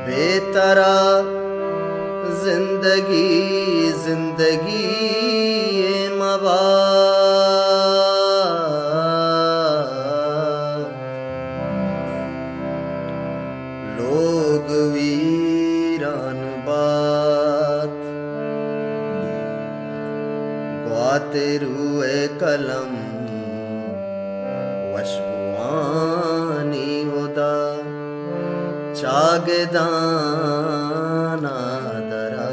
बेतरा जिंदगी जिंदगी ये मवाद लोग वीरान बात ग्वाते रुए कलम वशबुआनी होदा चागदाना दरा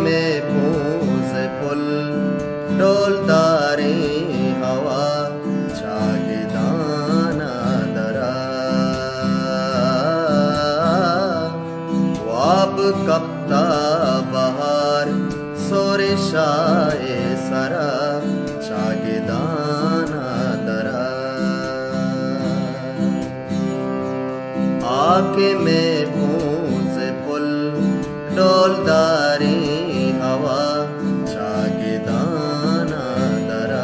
में पूंज पुल डोलदारे हवा चागदाना दरा वाब कप्ता बहार सोरे शाए सरा चागदाना दरा आके में पूंज पुल डोलदारे हवा चागदाना दरा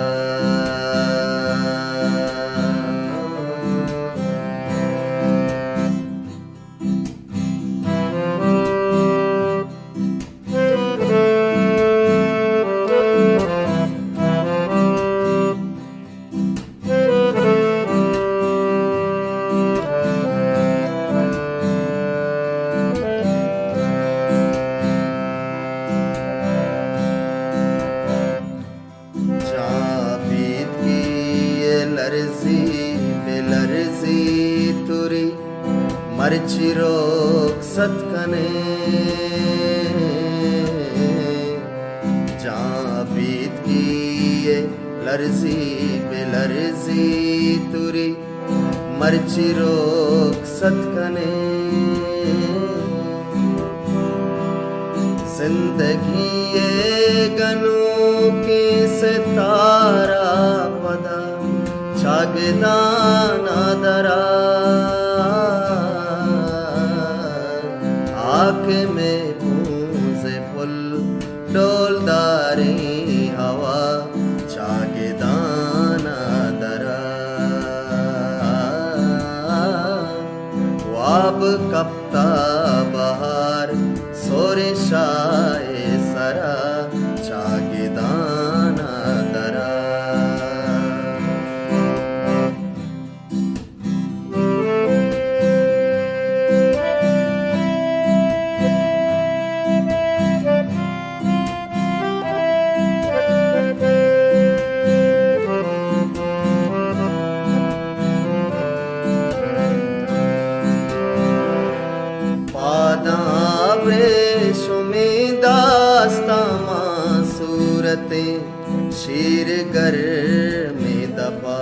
बेलर्जी तुरी मर्ची रोक सतकने जहाँ बीत की ये लर्जी बेलर्जी तुरी मर्ची रोक सतकने जिंदगी ये गनों के सितारा पदा चागदाना दरा आके में पूंज पुल डोलदारे हवा चागदाना दरा वाब कप्ता बहार सोरे शाए सरा चागदाना दरा सूरते शीर गर में दबा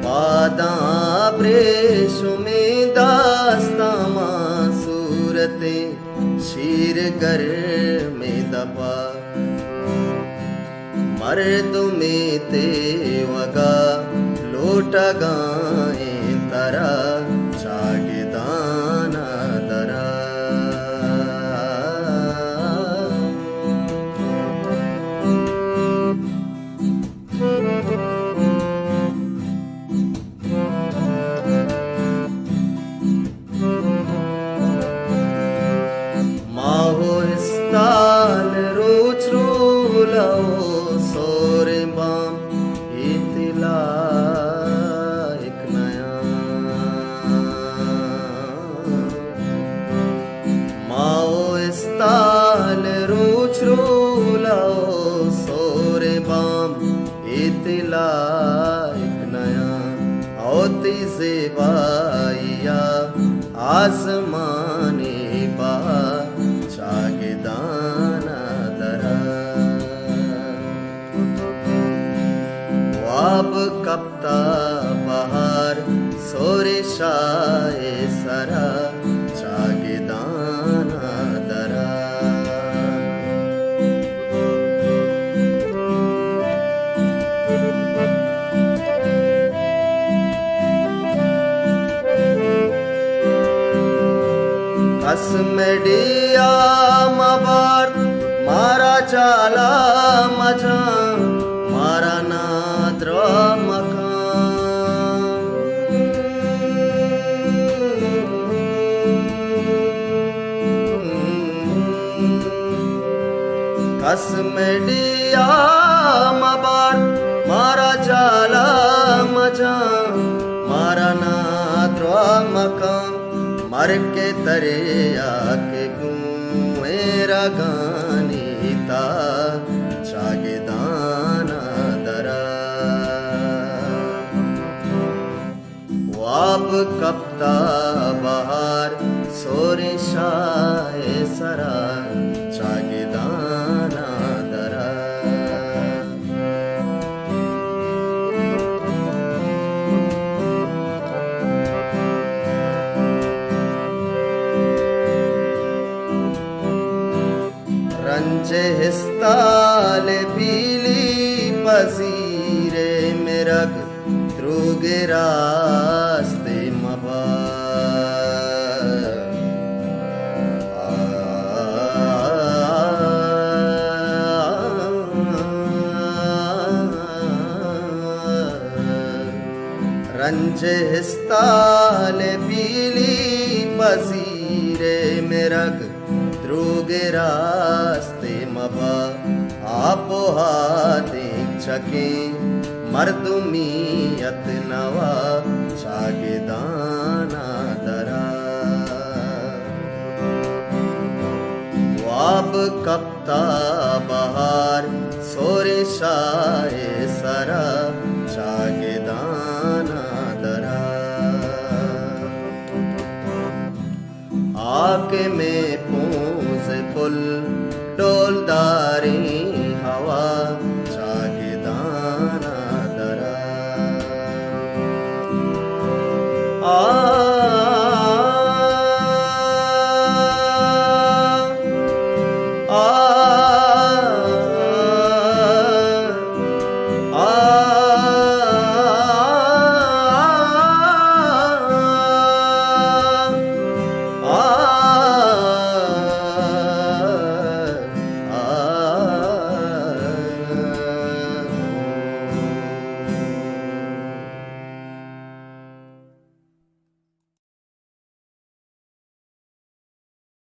बादाम रेशो में दास्तामा सूरते शीर गर में दबा मर्द में ते वगा लोटा गाए तरा चागदाना दरा estal ruch rulao sore bam itila ek naya mao estal ruch rulao sore bam itila ek naya होती ज़ेबाइया आसमाने पा शागिदाना दरा वाब कप्ता बहार सोरे शाए सरा शागिदाना दरा असमेडिया मबार मारा चाला मजा मारा नाद्रा मकान असमेडिया मबार मारा चाला मजा मारा नाद्रा मकान मर के तरे आके मेरा गानीता शागिदाना दरा वाब कप्ता बहार सोरे शाए सरा शागिदाना दरा रंजे हिस्ताले पीली पसीरे मेरग त्रुगे रास्ते मबा रंजे हिस्ताले पीली पसीरे मेरग त्रुगे रास्ते मबा आपो हाथिक चके मर्दुमियत नवा शागिदाना दरा वाब कप्ता बहार सोरे शाए सरा शागिदाना दरा आके में पूंज पुल डोलदारी